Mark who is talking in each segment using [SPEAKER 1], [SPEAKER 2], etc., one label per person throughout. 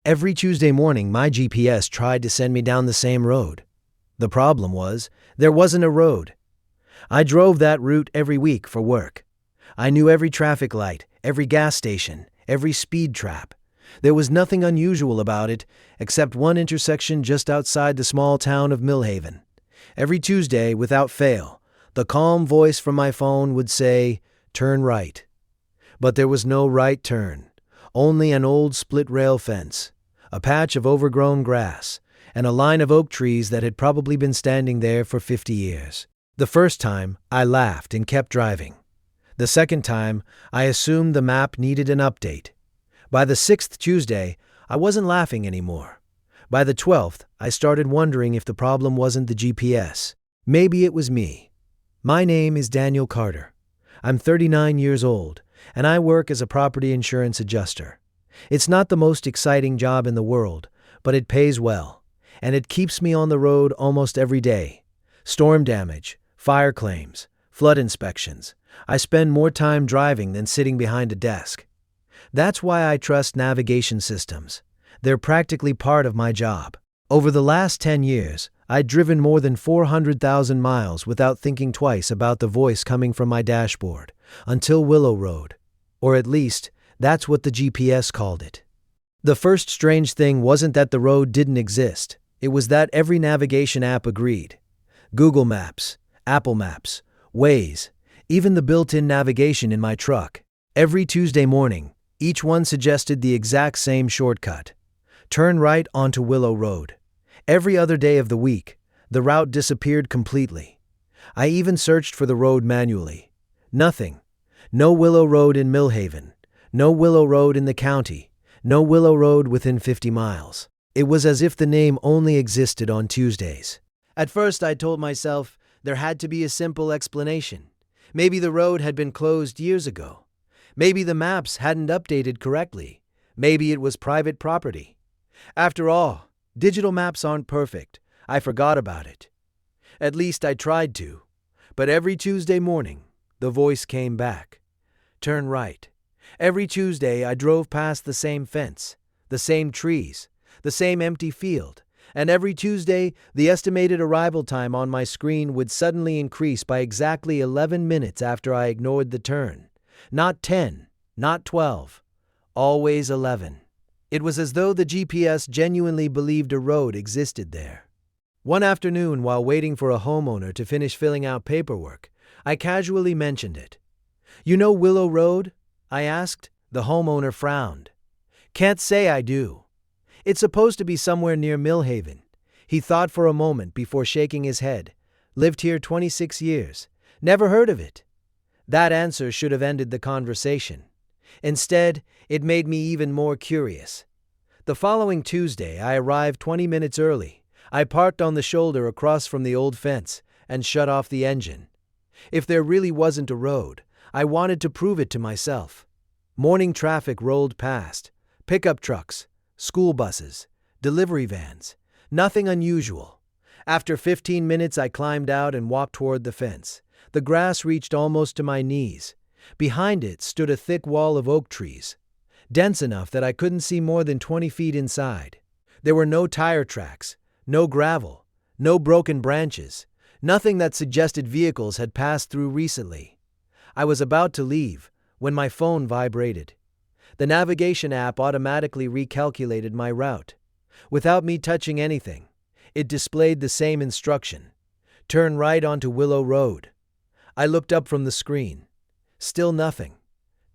[SPEAKER 1] Every Tuesday morning, my GPS tried to send me down the same road. The problem was, there wasn't a road. I drove that route every week for work. I knew every traffic light, every gas station, every speed trap. There was nothing unusual about it, except one intersection just outside the small town of Millhaven. Every Tuesday, without fail, the calm voice from my phone would say, "Turn right." But there was no right turn, only an old split-rail fence, a patch of overgrown grass, and a line of oak trees that had probably been standing there for 50 years. The first time, I laughed and kept driving. The second time, I assumed the map needed an update. By the 6th Tuesday, I wasn't laughing anymore. By the 12th, I started wondering if the problem wasn't the GPS. Maybe it was me. My name is Daniel Carter. I'm 39 years old, and I work as a property insurance adjuster. It's not the most exciting job in the world, but it pays well, and it keeps me on the road almost every day. Storm damage, fire claims, flood inspections. I spend more time driving than sitting behind a desk. That's why I trust navigation systems. They're practically part of my job. Over the last 10 years, I'd driven more than 400,000 miles without thinking twice about the voice coming from my dashboard, until Willow Road. Or at least, that's what the GPS called it. The first strange thing wasn't that the road didn't exist. It was that every navigation app agreed. Google Maps, Apple Maps, Waze, even the built-in navigation in my truck. Every Tuesday morning, each one suggested the exact same shortcut. Turn right onto Willow Road. Every other day of the week, the route disappeared completely. I even searched for the road manually. Nothing. No Willow Road in Millhaven. No Willow Road in the county. No Willow Road within 50 miles. It was as if the name only existed on Tuesdays. At first, I told myself there had to be a simple explanation. Maybe the road had been closed years ago. Maybe the maps hadn't updated correctly. Maybe it was private property. After all, digital maps aren't perfect. I forgot about it. At least I tried to. But every Tuesday morning, the voice came back. Turn right. Every Tuesday, I drove past the same fence, the same trees, the same empty field. And every Tuesday, the estimated arrival time on my screen would suddenly increase by exactly 11 minutes after I ignored the turn. Not 10, not 12, always 11. It was as though the GPS genuinely believed a road existed there. One afternoon, while waiting for a homeowner to finish filling out paperwork, I casually mentioned it. "You know Willow Road?" I asked. The homeowner frowned. "Can't say I do. It's supposed to be somewhere near Millhaven." He thought for a moment before shaking his head. "Lived here 26 years. Never heard of it." That answer should have ended the conversation. Instead, it made me even more curious. The following Tuesday, I arrived 20 minutes early. I parked on the shoulder across from the old fence and shut off the engine. If there really wasn't a road, I wanted to prove it to myself. Morning traffic rolled past. Pickup trucks, school buses, delivery vans. Nothing unusual. After 15 minutes, I climbed out and walked toward the fence. The grass reached almost to my knees. Behind it stood a thick wall of oak trees, dense enough that I couldn't see more than 20 feet inside. There were no tire tracks, no gravel, no broken branches, nothing that suggested vehicles had passed through recently. I was about to leave when my phone vibrated. The navigation app automatically recalculated my route. Without me touching anything, it displayed the same instruction. Turn right onto Willow Road. I looked up from the screen. Still nothing.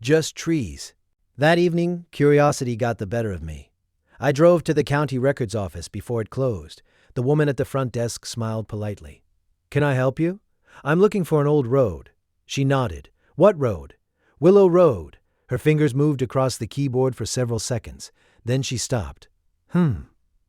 [SPEAKER 1] Just trees. That evening, curiosity got the better of me. I drove to the county records office before it closed. The woman at the front desk smiled politely. "Can I help you? I'm looking for an old road." She nodded. "What road?" "Willow Road." Her fingers moved across the keyboard for several seconds. Then she stopped.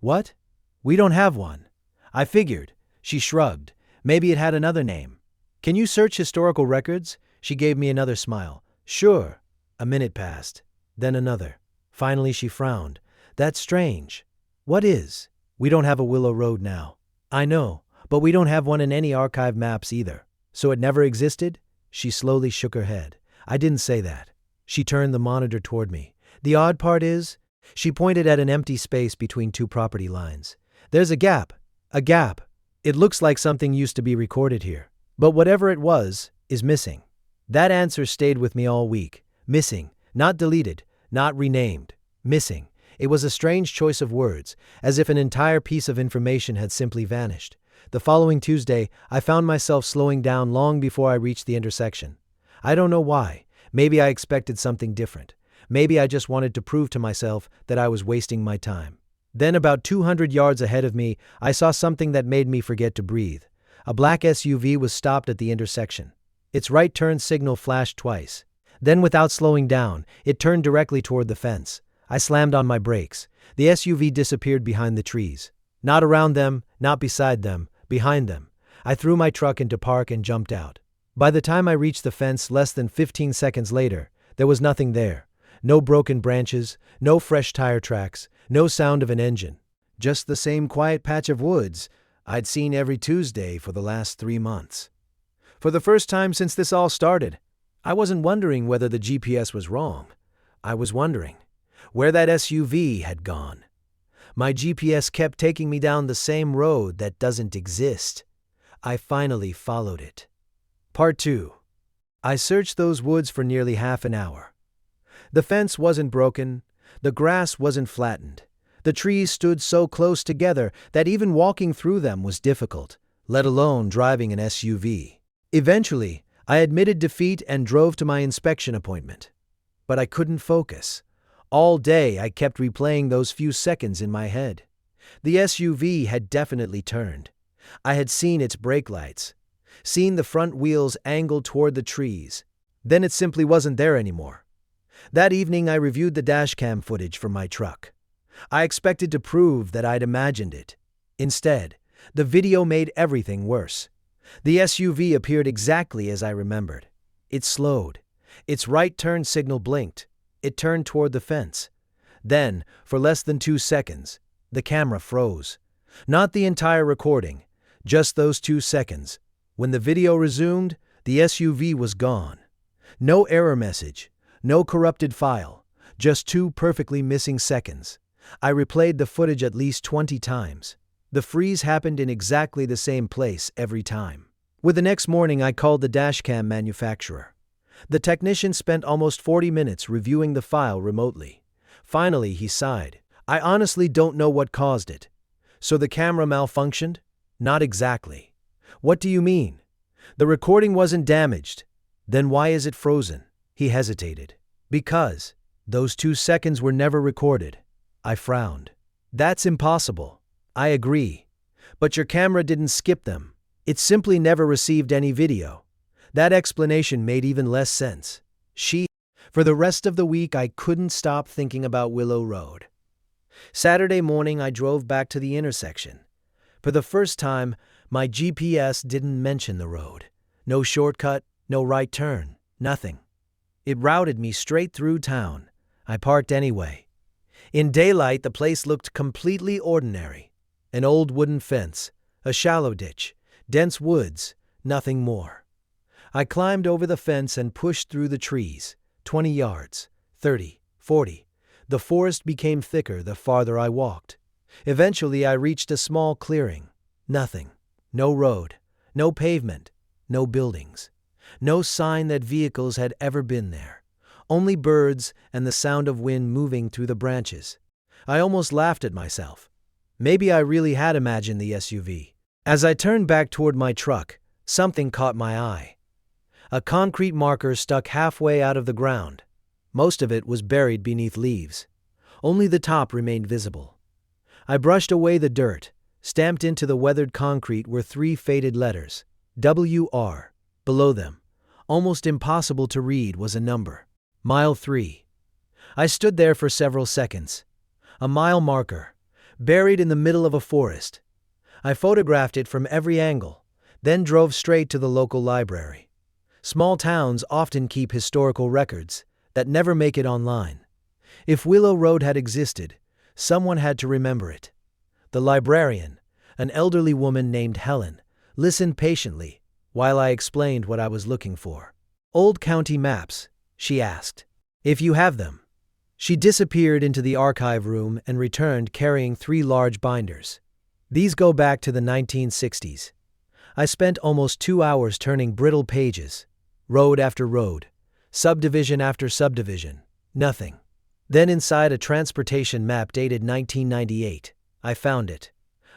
[SPEAKER 1] What? We don't have one." I figured. She shrugged. Maybe it had another name. "Can you search historical records?" She gave me another smile. "Sure." A minute passed. Then another. Finally she frowned. "That's strange." "What is?" "We don't have a Willow Road now." "I know, but we don't have one in any archive maps either." "So it never existed?" She slowly shook her head. "I didn't say that." She turned the monitor toward me. "The odd part is, She pointed at an empty space between two property lines. There's a gap. A gap. It looks like something used to be recorded here. But whatever it was, is missing. That answer stayed with me all week. Missing. Not deleted. Not renamed. Missing. It was a strange choice of words, as if an entire piece of information had simply vanished. The following Tuesday, I found myself slowing down long before I reached the intersection. I don't know why. Maybe I expected something different. Maybe I just wanted to prove to myself that I was wasting my time. Then about 200 yards ahead of me, I saw something that made me forget to breathe. A black SUV was stopped at the intersection. Its right turn signal flashed twice. Then, without slowing down, it turned directly toward the fence. I slammed on my brakes. The SUV disappeared behind the trees. Not around them, not beside them, behind them. I threw my truck into park and jumped out. By the time I reached the fence less than 15 seconds later, there was nothing there. No broken branches, no fresh tire tracks, no sound of an engine. Just the same quiet patch of woods I'd seen every Tuesday for the last 3 months. For the first time since this all started, I wasn't wondering whether the GPS was wrong. I was wondering where that SUV had gone. My GPS kept taking me down the same road that doesn't exist. I finally followed it. Part 2. I searched those woods for nearly half an hour. The fence wasn't broken. The grass wasn't flattened. The trees stood so close together that even walking through them was difficult, let alone driving an SUV. Eventually, I admitted defeat and drove to my inspection appointment. But I couldn't focus. All day I kept replaying those few seconds in my head. The SUV had definitely turned. I had seen its brake lights, seen the front wheels angled toward the trees. Then it simply wasn't there anymore. That evening I reviewed the dashcam footage from my truck. I expected to prove that I'd imagined it. Instead, the video made everything worse. The SUV appeared exactly as I remembered. It slowed. Its right turn signal blinked. It turned toward the fence. Then, for less than 2 seconds, the camera froze. Not the entire recording, just those 2 seconds. When the video resumed, the SUV was gone. No error message, no corrupted file, just 2 perfectly missing seconds. I replayed the footage at least 20 times. The freeze happened in exactly the same place every time. With the next morning, I called the dashcam manufacturer. The technician spent almost 40 minutes reviewing the file remotely. Finally, he sighed. I honestly don't know what caused it. So the camera malfunctioned? Not exactly. What do you mean? The recording wasn't damaged. Then why is it frozen? He hesitated. Because those 2 seconds were never recorded. I frowned. That's impossible. I agree. But your camera didn't skip them. It simply never received any video. That explanation made even less sense. For the rest of the week, I couldn't stop thinking about Willow Road. Saturday morning, I drove back to the intersection. For the first time, my GPS didn't mention the road. No shortcut, no right turn, nothing. It routed me straight through town. I parked anyway. In daylight, the place looked completely ordinary. An old wooden fence, a shallow ditch, dense woods, nothing more. I climbed over the fence and pushed through the trees. 20 yards, 30, 40. The forest became thicker the farther I walked. Eventually, I reached a small clearing. Nothing. No road, no pavement, no buildings. No sign that vehicles had ever been there. Only birds and the sound of wind moving through the branches. I almost laughed at myself. Maybe I really had imagined the SUV. As I turned back toward my truck, something caught my eye. A concrete marker stuck halfway out of the ground. Most of it was buried beneath leaves. Only the top remained visible. I brushed away the dirt. Stamped into the weathered concrete were 3 faded letters. WR. Below them, almost impossible to read, was a number. Mile 3. I stood there for several seconds. A mile marker, buried in the middle of a forest. I photographed it from every angle, then drove straight to the local library. Small towns often keep historical records that never make it online. If Willow Road had existed, someone had to remember it. The librarian, an elderly woman named Helen, listened patiently while I explained what I was looking for. Old county maps, she asked. If you have them. She disappeared into the archive room and returned carrying 3 large binders. These go back to the 1960s. I spent almost 2 hours turning brittle pages. Road after road. Subdivision after subdivision. Nothing. Then inside a transportation map dated 1998, I found it.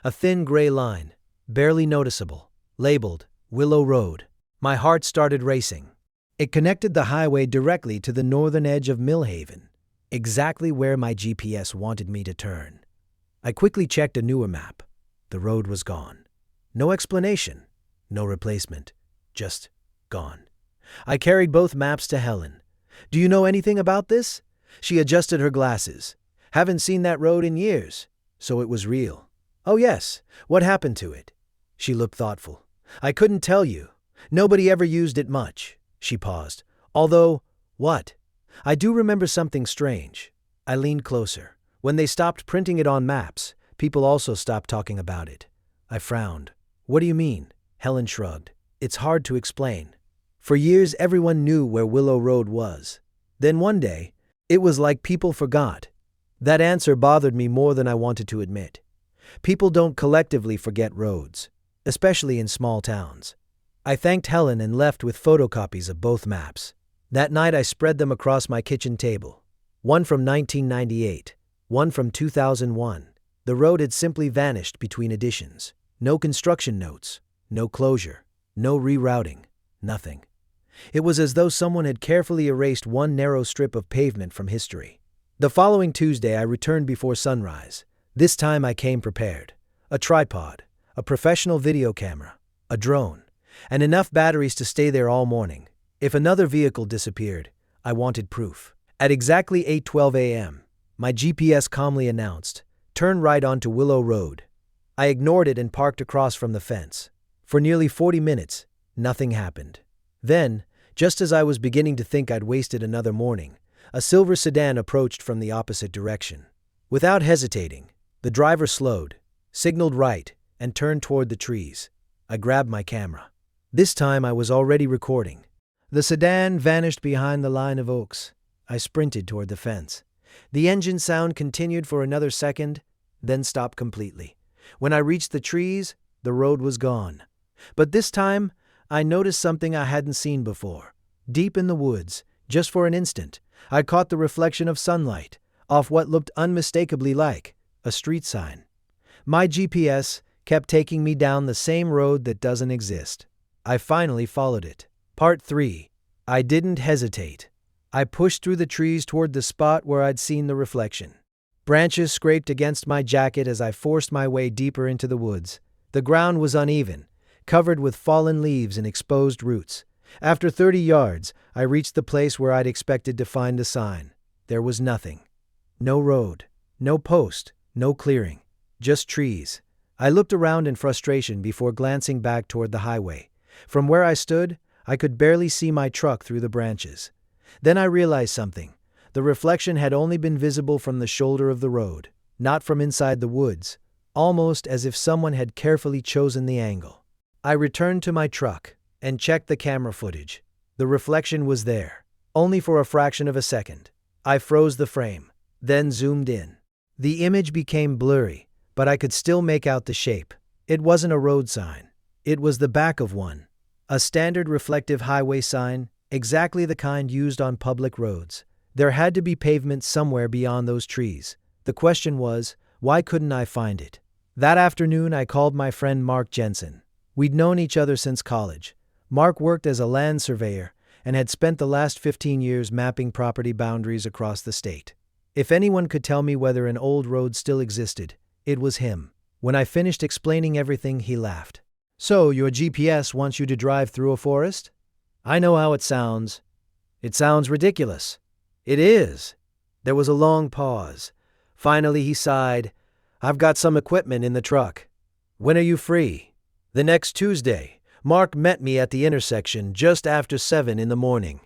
[SPEAKER 1] A thin gray line, barely noticeable, labeled Willow Road. My heart started racing. It connected the highway directly to the northern edge of Millhaven, exactly where my GPS wanted me to turn. I quickly checked a newer map. The road was gone. No explanation, no replacement, just gone. I carried both maps to Helen. "Do you know anything about this?" She adjusted her glasses. "Haven't seen that road in years." So it was real. "Oh yes, what happened to it?" She looked thoughtful. "I couldn't tell you. Nobody ever used it much." She paused. "Although, what? I do remember something strange." I leaned closer. "When they stopped printing it on maps, people also stopped talking about it." I frowned. "What do you mean?" Helen shrugged. "It's hard to explain. For years everyone knew where Willow Road was. Then one day, it was like people forgot." That answer bothered me more than I wanted to admit. People don't collectively forget roads, especially in small towns. I thanked Helen and left with photocopies of both maps. That night I spread them across my kitchen table. One from 1998, one from 2001. The road had simply vanished between editions. No construction notes, no closure, no rerouting, nothing. It was as though someone had carefully erased one narrow strip of pavement from history. The following Tuesday I returned before sunrise. This time I came prepared. A tripod, a professional video camera, a drone, and enough batteries to stay there all morning. If another vehicle disappeared, I wanted proof. At exactly 8:12 a.m., my GPS calmly announced, "Turn right onto Willow Road." I ignored it and parked across from the fence. For nearly 40 minutes, nothing happened. Then, just as I was beginning to think I'd wasted another morning, a silver sedan approached from the opposite direction. Without hesitating, the driver slowed, signaled right, and turned toward the trees. I grabbed my camera. This time I was already recording. The sedan vanished behind the line of oaks. I sprinted toward the fence. The engine sound continued for another second, then stopped completely. When I reached the trees, the road was gone. But this time, I noticed something I hadn't seen before. Deep in the woods, just for an instant, I caught the reflection of sunlight off what looked unmistakably like a street sign. My GPS kept taking me down the same road that doesn't exist. I finally followed it. Part 3. I didn't hesitate. I pushed through the trees toward the spot where I'd seen the reflection. Branches scraped against my jacket as I forced my way deeper into the woods. The ground was uneven, covered with fallen leaves and exposed roots. After 30 yards, I reached the place where I'd expected to find the sign. There was nothing. No road, no post, no clearing, just trees. I looked around in frustration before glancing back toward the highway. From where I stood, I could barely see my truck through the branches. Then I realized something. The reflection had only been visible from the shoulder of the road, not from inside the woods, almost as if someone had carefully chosen the angle. I returned to my truck and checked the camera footage. The reflection was there, only for a fraction of a second. I froze the frame, then zoomed in. The image became blurry, but I could still make out the shape. It wasn't a road sign. It was the back of one. A standard reflective highway sign, exactly the kind used on public roads. There had to be pavement somewhere beyond those trees. The question was, why couldn't I find it? That afternoon I called my friend Mark Jensen. We'd known each other since college. Mark worked as a land surveyor and had spent the last 15 years mapping property boundaries across the state. If anyone could tell me whether an old road still existed, it was him. When I finished explaining everything, he laughed. "So, your GPS wants you to drive through a forest?" "I know how it sounds. It sounds ridiculous." "It is." There was a long pause. Finally he sighed. "I've got some equipment in the truck." "When are you free?" "The next Tuesday." Mark met me at the intersection just after 7 in the morning.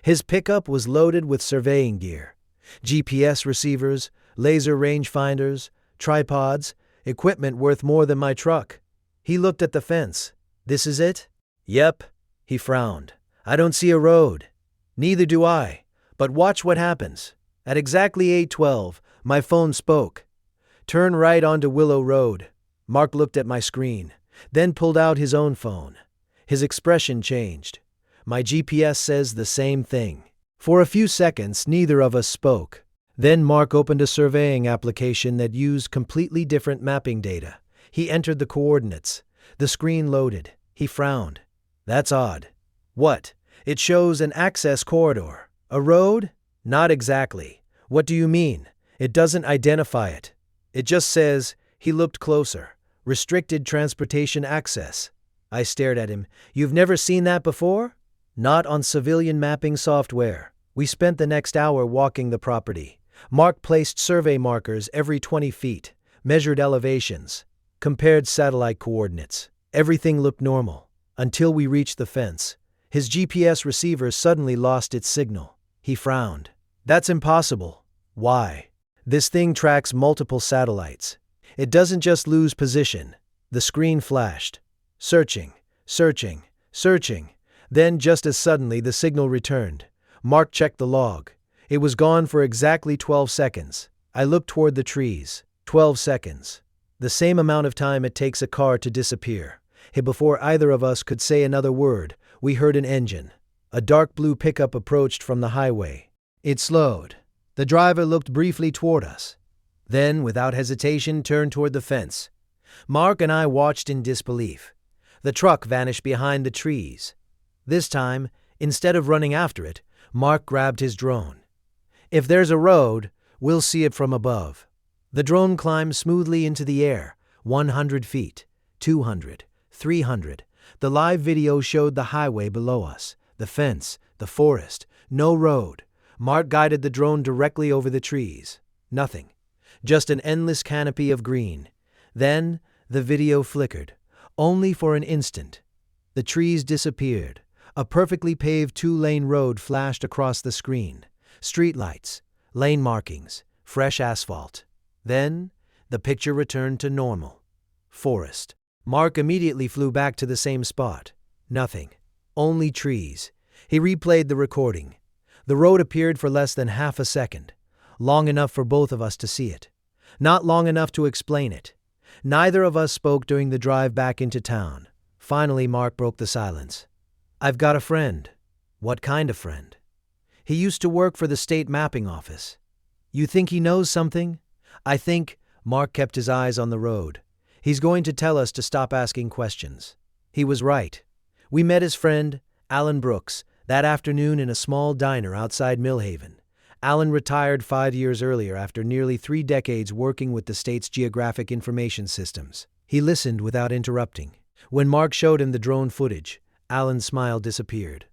[SPEAKER 1] His pickup was loaded with surveying gear. GPS receivers, laser rangefinders, tripods, equipment worth more than my truck. He looked at the fence. "This is it?" "Yep." He frowned. "I don't see a road." "Neither do I. But watch what happens." At exactly 8:12, my phone spoke. Turn right onto Willow Road. Mark looked at my screen, then pulled out his own phone. His expression changed. My GPS says the same thing. For a few seconds, neither of us spoke. Then Mark opened a surveying application that used completely different mapping data. He entered the coordinates. The screen loaded. He frowned. That's odd. What? It shows an access corridor. A road? Not exactly. What do you mean? It doesn't identify it. It just says, he looked closer, restricted transportation access. I stared at him. You've never seen that before? Not on civilian mapping software. We spent the next hour walking the property. Mark placed survey markers every 20 feet, measured elevations, compared satellite coordinates. Everything looked normal, until we reached the fence. His GPS receiver suddenly lost its signal. He frowned. That's impossible. Why? This thing tracks multiple satellites. It doesn't just lose position. The screen flashed. Searching, searching, searching. Then, just as suddenly, the signal returned. Mark checked the log. It was gone for exactly 12 seconds. I looked toward the trees. 12 seconds. The same amount of time it takes a car to disappear. Before either of us could say another word, we heard an engine. A dark blue pickup approached from the highway. It slowed. The driver looked briefly toward us. Then, without hesitation, turned toward the fence. Mark and I watched in disbelief. The truck vanished behind the trees. This time, instead of running after it, Mark grabbed his drone. If there's a road, we'll see it from above. The drone climbed smoothly into the air, 100 feet, 200, 300. The live video showed the highway below us, the fence, the forest, no road. Mark guided the drone directly over the trees. Nothing. Just an endless canopy of green. Then, the video flickered. Only for an instant. The trees disappeared. A perfectly paved 2-lane road flashed across the screen. Streetlights, lane markings, fresh asphalt. Then, the picture returned to normal. Forest. Mark immediately flew back to the same spot. Nothing. Only trees. He replayed the recording. The road appeared for less than half a second. Long enough for both of us to see it. Not long enough to explain it. Neither of us spoke during the drive back into town. Finally, Mark broke the silence. I've got a friend. What kind of friend? He used to work for the state mapping office. You think he knows something? I think. Mark kept his eyes on the road. He's going to tell us to stop asking questions. He was right. We met his friend, Alan Brooks, that afternoon in a small diner outside Millhaven. Alan retired 5 years earlier after nearly 3 decades working with the state's geographic information systems. He listened without interrupting. When Mark showed him the drone footage, Alan's smile disappeared.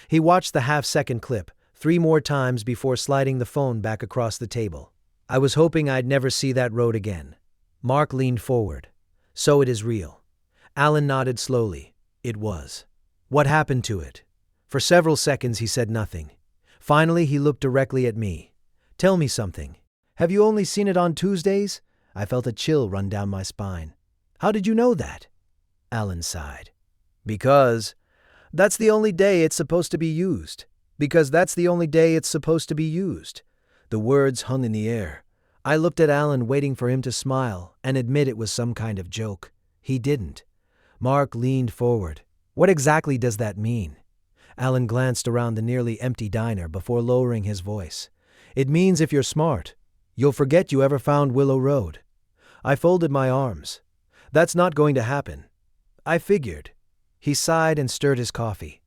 [SPEAKER 1] He watched the half-second clip 3 more times before sliding the phone back across the table. I was hoping I'd never see that road again. Mark leaned forward. So it is real. Alan nodded slowly. It was. What happened to it? For several seconds he said nothing. Finally he looked directly at me. Tell me something. Have you only seen it on Tuesdays? I felt a chill run down my spine. How did you know that? Alan sighed. Because that's the only day it's supposed to be used. Because that's the only day it's supposed to be used. The words hung in the air. I looked at Alan, waiting for him to smile and admit it was some kind of joke. He didn't. Mark leaned forward. What exactly does that mean? Alan glanced around the nearly empty diner before lowering his voice. It means if you're smart, you'll forget you ever found Willow Road. I folded my arms. That's not going to happen. I figured. He sighed and stirred his coffee.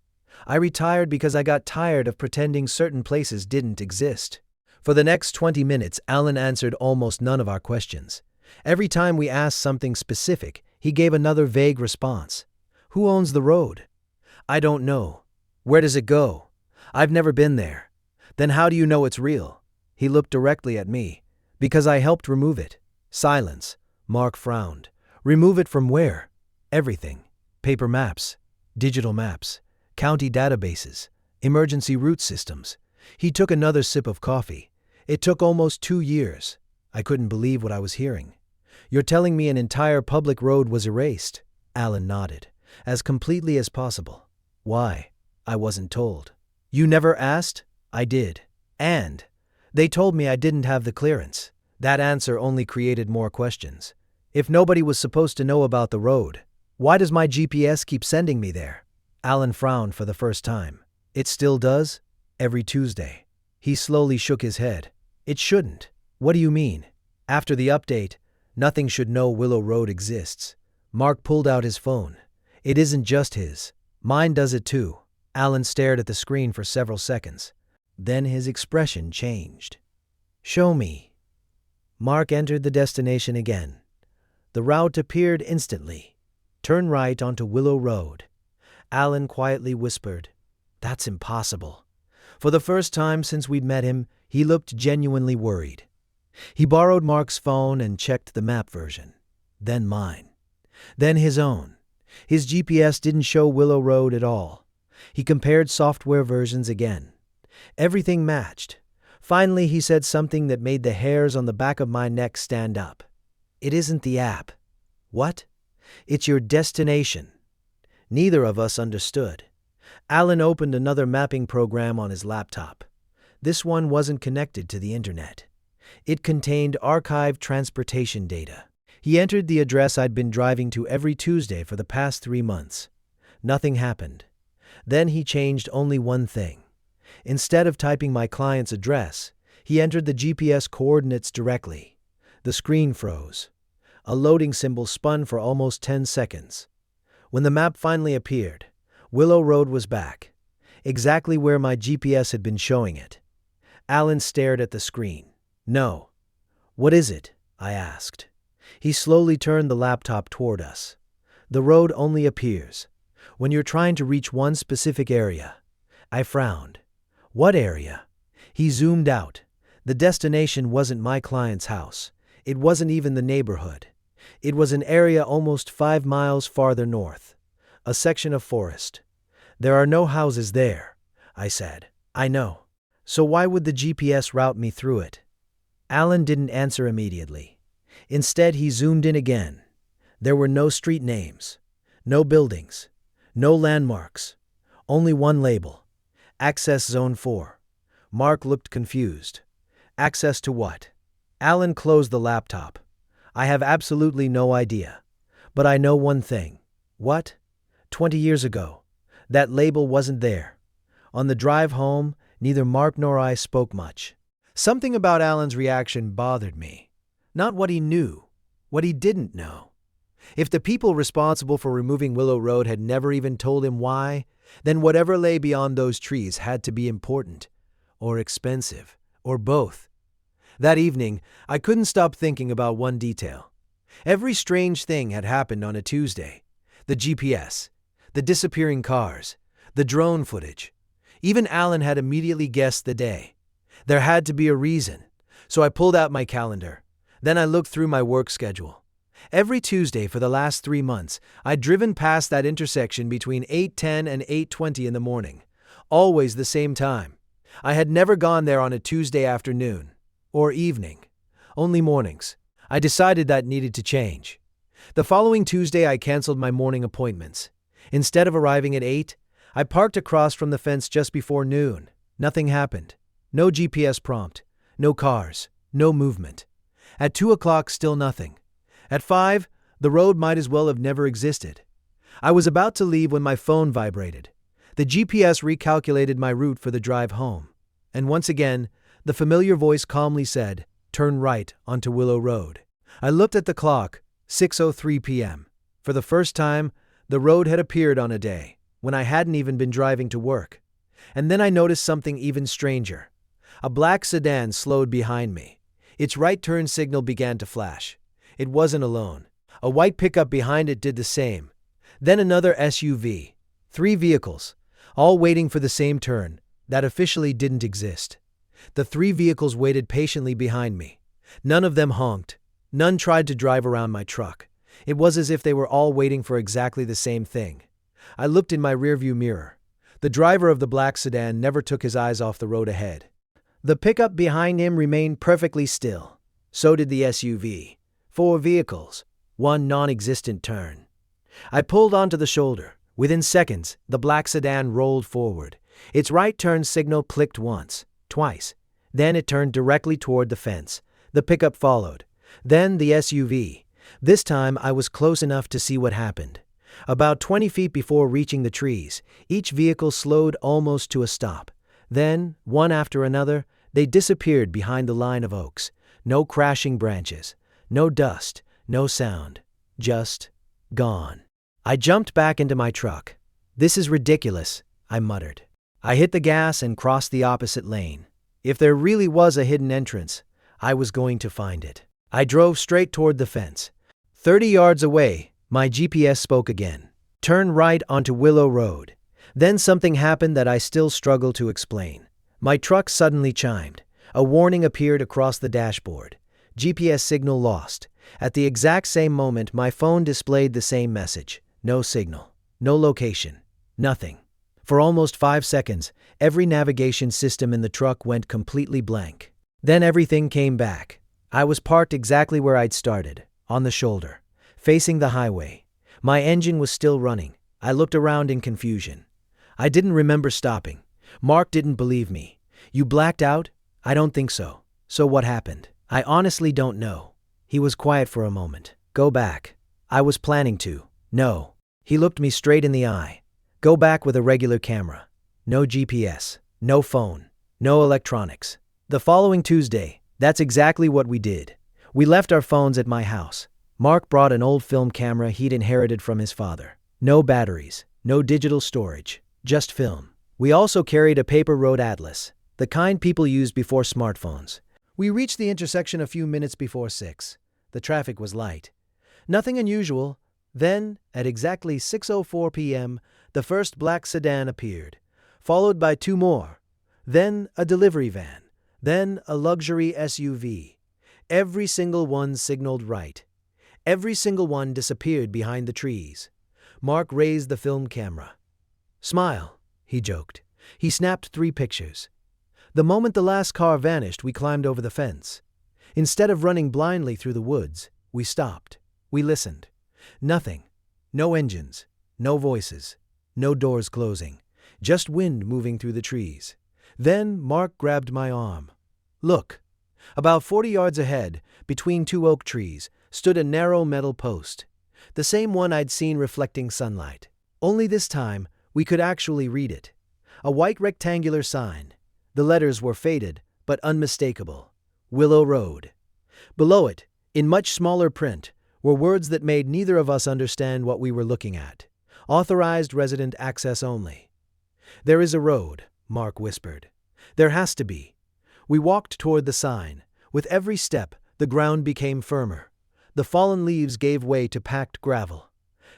[SPEAKER 1] I retired because I got tired of pretending certain places didn't exist. For the next 20 minutes, Alan answered almost none of our questions. Every time we asked something specific, he gave another vague response. Who owns the road? I don't know. Where does it go? I've never been there. Then how do you know it's real? He looked directly at me. Because I helped remove it. Silence. Mark frowned. Remove it from where? Everything. Paper maps. Digital maps. County databases. Emergency route systems. He took another sip of coffee. It took almost 2 years. I couldn't believe what I was hearing. You're telling me an entire public road was erased? Alan nodded. As completely as possible. Why? I wasn't told. You never asked? I did. And They told me I didn't have the clearance. That answer only created more questions. If nobody was supposed to know about the road, why does my GPS keep sending me there? Alan frowned for the first time. It still does? Every Tuesday. He slowly shook his head. It shouldn't. What do you mean? After the update, nothing should know Willow Road exists. Mark pulled out his phone. It isn't just his. Mine does it too. Alan stared at the screen for several seconds. Then his expression changed. Show me. Mark entered the destination again. The route appeared instantly. Turn right onto Willow Road. Alan quietly whispered, That's impossible. For the first time since we'd met him, he looked genuinely worried. He borrowed Mark's phone and checked the map version. Then mine. Then his own. His GPS didn't show Willow Road at all. He compared software versions again. Everything matched. Finally, he said something that made the hairs on the back of my neck stand up. It isn't the app. What? It's your destination. Neither of us understood. Alan opened another mapping program on his laptop. This one wasn't connected to the internet. It contained archived transportation data. He entered the address I'd been driving to every Tuesday for the past 3 months. Nothing happened. Then he changed only one thing. Instead of typing my client's address, he entered the GPS coordinates directly. The screen froze. A loading symbol spun for almost 10 seconds. When the map finally appeared, Willow Road was back, exactly where my GPS had been showing it. Alan stared at the screen. No. What is it? I asked. He slowly turned the laptop toward us. The road only appears when you're trying to reach one specific area. I frowned. What area? He zoomed out. The destination wasn't my client's house. It wasn't even the neighborhood. It was an area almost 5 miles farther north. A section of forest. There are no houses there, I said. I know. So why would the GPS route me through it? Alan didn't answer immediately. Instead, he zoomed in again. There were no street names, no buildings, no landmarks, only one label. Access Zone 4. Mark looked confused. Access to what? Alan closed the laptop. I have absolutely no idea. But I know one thing. What? 20 years ago. That label wasn't there. On the drive home, neither Mark nor I spoke much. Something about Alan's reaction bothered me. Not what he knew, what he didn't know. If the people responsible for removing Willow Road had never even told him why, then whatever lay beyond those trees had to be important, or expensive, or both. That evening, I couldn't stop thinking about one detail. Every strange thing had happened on a Tuesday. The GPS, the disappearing cars, the drone footage. Even Alan had immediately guessed the day. There had to be a reason, so I pulled out my calendar. Then I looked through my work schedule. Every Tuesday for the last 3 months, I'd driven past that intersection between 8:10 and 8:20 in the morning. Always the same time. I had never gone there on a Tuesday afternoon. Or evening. Only mornings. I decided that needed to change. The following Tuesday, I canceled my morning appointments. Instead of arriving at 8, I parked across from the fence just before noon. Nothing happened. No GPS prompt. No cars. No movement. At 2 o'clock, still nothing. At 5, the road might as well have never existed. I was about to leave when my phone vibrated. The GPS recalculated my route for the drive home. And once again, the familiar voice calmly said, "Turn right onto Willow Road." I looked at the clock, 6:03 p.m. For the first time, the road had appeared on a day when I hadn't even been driving to work. And then I noticed something even stranger. A black sedan slowed behind me. Its right turn signal began to flash. It wasn't alone. A white pickup behind it did the same. Then another SUV. 3 vehicles, all waiting for the same turn that officially didn't exist. The 3 vehicles waited patiently behind me. None of them honked. None tried to drive around my truck. It was as if they were all waiting for exactly the same thing. I looked in my rearview mirror. The driver of the black sedan never took his eyes off the road ahead. The pickup behind him remained perfectly still. So did the SUV. 4 vehicles, 1 non-existent turn. I pulled onto the shoulder. Within seconds, the black sedan rolled forward. Its right turn signal clicked once, twice. Then it turned directly toward the fence. The pickup followed. Then the SUV. This time I was close enough to see what happened. About 20 feet before reaching the trees, each vehicle slowed almost to a stop. Then, one after another, they disappeared behind the line of oaks. No crashing branches, no dust, no sound. Just gone. I jumped back into my truck. "This is ridiculous," I muttered. I hit the gas and crossed the opposite lane. If there really was a hidden entrance, I was going to find it. I drove straight toward the fence. 30 yards away, my GPS spoke again. "Turn right onto Willow Road." Then something happened that I still struggle to explain. My truck suddenly chimed. A warning appeared across the dashboard. GPS signal lost. At the exact same moment, my phone displayed the same message. No signal. No location. Nothing. For almost 5 seconds, every navigation system in the truck went completely blank. Then everything came back. I was parked exactly where I'd started, on the shoulder, facing the highway. My engine was still running. I looked around in confusion. I didn't remember stopping. Mark didn't believe me. "You blacked out?" "I don't think so." "So what happened?" "I honestly don't know." He was quiet for a moment. "Go back." "I was planning to." "No." He looked me straight in the eye. "Go back with a regular camera. No GPS. No phone. No electronics." The following Tuesday, that's exactly what we did. We left our phones at my house. Mark brought an old film camera he'd inherited from his father. No batteries. No digital storage. Just film. We also carried a paper road atlas, the kind people used before smartphones. We reached the intersection a few minutes before 6. The traffic was light. Nothing unusual. Then, at exactly 6:04 p.m., the first black sedan appeared, followed by 2 more. Then a delivery van. Then a luxury SUV. Every single one signaled right. Every single one disappeared behind the trees. Mark raised the film camera. "Smile," he joked. He snapped 3 pictures. The moment the last car vanished, we climbed over the fence. Instead of running blindly through the woods, we stopped. We listened. Nothing. No engines. No voices. No doors closing. Just wind moving through the trees. Then Mark grabbed my arm. "Look." About 40 yards ahead, between 2 oak trees, stood a narrow metal post. The same one I'd seen reflecting sunlight. Only this time, we could actually read it. A white rectangular sign. The letters were faded, but unmistakable. Willow Road. Below it, in much smaller print, were words that made neither of us understand what we were looking at. Authorized resident access only. "There is a road," Mark whispered. "There has to be." We walked toward the sign. With every step, the ground became firmer. The fallen leaves gave way to packed gravel.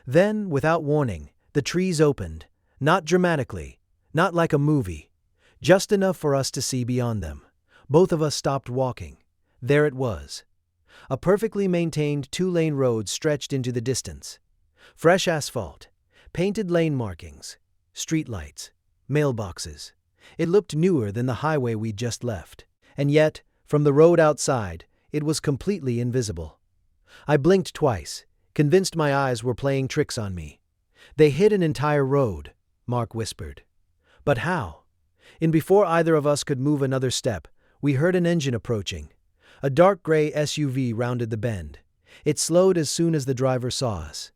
[SPEAKER 1] Then, without warning, the trees opened. Not dramatically, not like a movie. Just enough for us to see beyond them. Both of us stopped walking. There it was. A perfectly maintained 2-lane road stretched into the distance. Fresh asphalt, painted lane markings, streetlights, mailboxes. It looked newer than the highway we'd just left. And yet, from the road outside, it was completely invisible. I blinked twice, convinced my eyes were playing tricks on me. "They hid an entire road," Mark whispered. "But how?" And before either of us could move another step, we heard an engine approaching. A dark gray SUV rounded the bend. It slowed as soon as the driver saw us.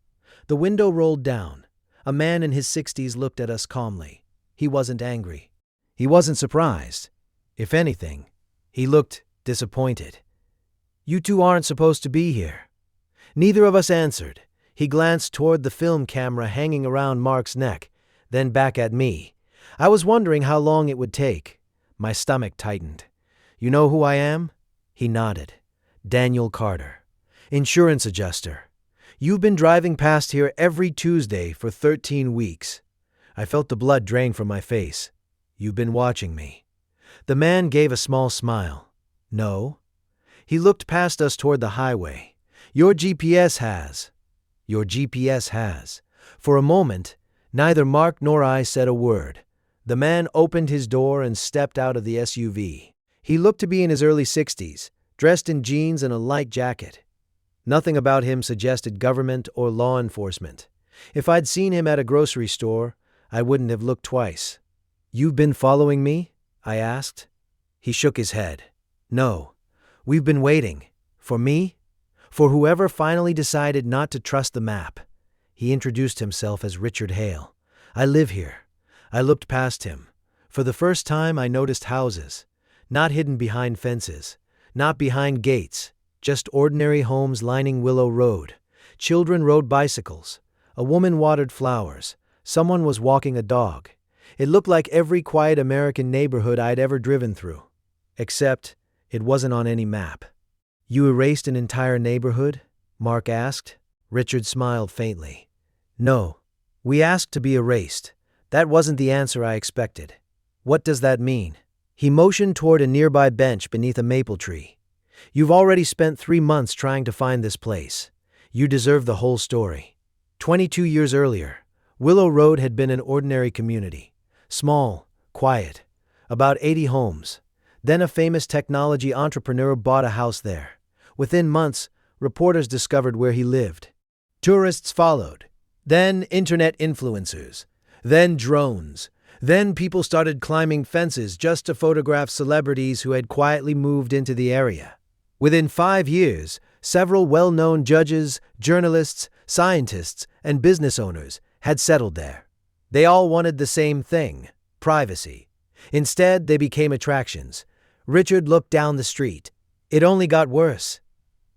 [SPEAKER 1] The window rolled down. A man in his 60s looked at us calmly. He wasn't angry. He wasn't surprised. If anything, he looked disappointed. "You two aren't supposed to be here." Neither of us answered. He glanced toward the film camera hanging around Mark's neck, then back at me. I was wondering how long it would take. My stomach tightened. "You know who I am?" He nodded. "Daniel Carter, insurance adjuster. You've been driving past here every Tuesday for 13 weeks. I felt the blood drain from my face. You've been watching me." The man gave a small smile. "No." He looked past us toward the highway. Your GPS has." Your GPS has." For a moment, neither Mark nor I said a word. The man opened his door and stepped out of the SUV. He looked to be in his early 60s, dressed in jeans and a light jacket. Nothing about him suggested government or law enforcement. If I'd seen him at a grocery store, I wouldn't have looked twice. "You've been following me?" I asked. He shook his head. No. We've been waiting. For me? For whoever finally decided not to trust the map. He introduced himself as Richard Hale. I live here. I looked past him. For the first time I noticed houses. Not hidden behind fences. Not behind gates. Just ordinary homes lining Willow Road. Children rode bicycles. A woman watered flowers. Someone was walking a dog. It looked like every quiet American neighborhood I'd ever driven through. Except, it wasn't on any map. You erased an entire neighborhood? Mark asked. Richard smiled faintly. No. We asked to be erased. That wasn't the answer I expected. What does that mean? He motioned toward a nearby bench beneath a maple tree. You've already spent 3 months trying to find this place. You deserve the whole story. 22 years earlier, Willow Road had been an ordinary community. Small, quiet, about 80 homes. Then a famous technology entrepreneur bought a house there. Within months, reporters discovered where he lived. Tourists followed. Then internet influencers. Then drones. Then people started climbing fences just to photograph celebrities who had quietly moved into the area. Within 5 years, several well-known judges, journalists, scientists, and business owners had settled there. They all wanted the same thing: privacy. Instead, they became attractions. Richard looked down the street. It only got worse.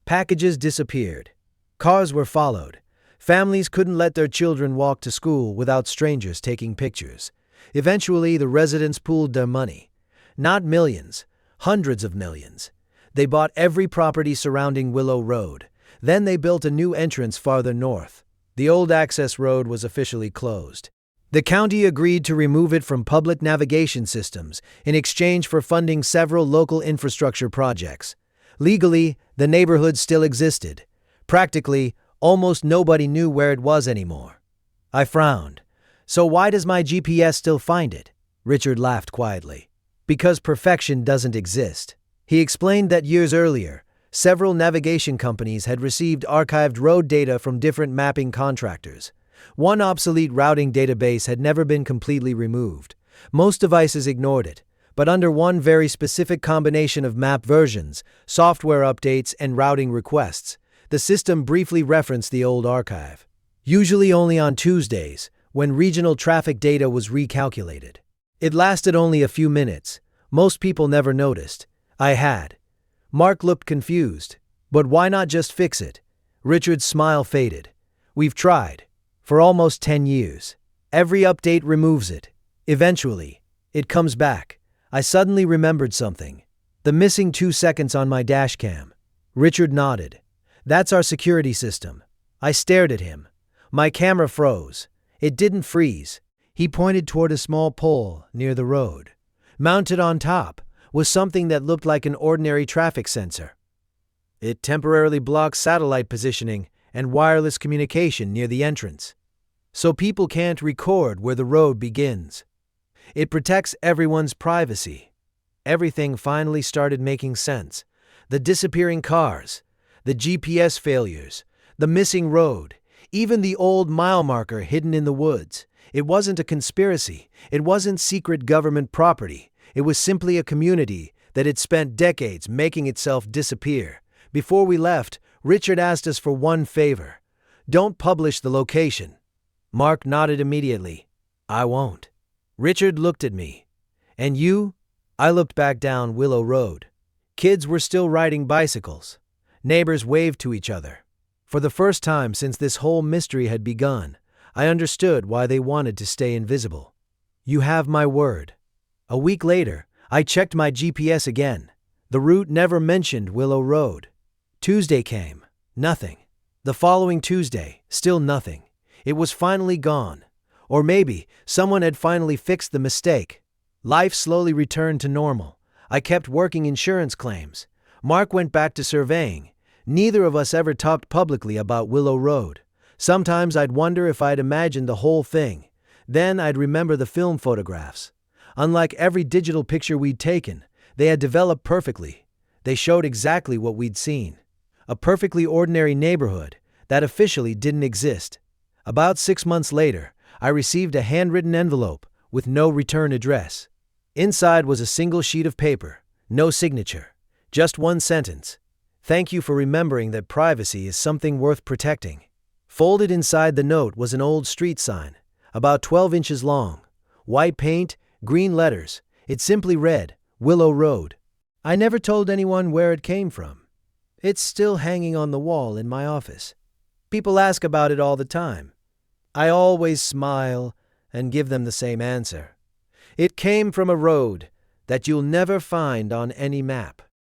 [SPEAKER 1] Packages disappeared. Cars were followed. Families couldn't let their children walk to school without strangers taking pictures. Eventually, the residents pooled their money. Not millions, hundreds of millions. They bought every property surrounding Willow Road. Then they built a new entrance farther north. The old access road was officially closed. The county agreed to remove it from public navigation systems in exchange for funding several local infrastructure projects. Legally, the neighborhood still existed. Practically, almost nobody knew where it was anymore. I frowned. So why does my GPS still find it? Richard laughed quietly. Because perfection doesn't exist. He explained that years earlier, several navigation companies had received archived road data from different mapping contractors. One obsolete routing database had never been completely removed. Most devices ignored it, but under one very specific combination of map versions, software updates, and routing requests, the system briefly referenced the old archive. Usually only on Tuesdays, when regional traffic data was recalculated. It lasted only a few minutes. Most people never noticed. I had. Mark looked confused. But why not just fix it? Richard's smile faded. We've tried. For almost 10 years. Every update removes it. Eventually, it comes back. I suddenly remembered something. The missing 2 seconds on my dash cam. Richard nodded. That's our security system. I stared at him. My camera froze. It didn't freeze. He pointed toward a small pole near the road. Mounted on top was something that looked like an ordinary traffic sensor. It temporarily blocks satellite positioning and wireless communication near the entrance. So people can't record where the road begins. It protects everyone's privacy. Everything finally started making sense. The disappearing cars, the GPS failures, the missing road, even the old mile marker hidden in the woods. It wasn't a conspiracy. It wasn't secret government property. It was simply a community that had spent decades making itself disappear. Before we left, Richard asked us for one favor. Don't publish the location. Mark nodded immediately. I won't. Richard looked at me. And you? I looked back down Willow Road. Kids were still riding bicycles. Neighbors waved to each other. For the first time since this whole mystery had begun, I understood why they wanted to stay invisible. You have my word. A week later, I checked my GPS again. The route never mentioned Willow Road. Tuesday came. Nothing. The following Tuesday, still nothing. It was finally gone. Or maybe someone had finally fixed the mistake. Life slowly returned to normal. I kept working insurance claims. Mark went back to surveying. Neither of us ever talked publicly about Willow Road. Sometimes I'd wonder if I'd imagined the whole thing. Then I'd remember the film photographs. Unlike every digital picture we'd taken, they had developed perfectly. They showed exactly what we'd seen. A perfectly ordinary neighborhood that officially didn't exist. About 6 months later, I received a handwritten envelope with no return address. Inside was a single sheet of paper, No signature. Just one sentence. Thank you for remembering that privacy is something worth protecting. Folded inside the note was an old street sign, about 12 inches long. White paint, green letters. It simply read, Willow Road. I never told anyone where it came from. It's still hanging on the wall in my office. People ask about it all the time. I always smile and give them the same answer. It came from a road that you'll never find on any map.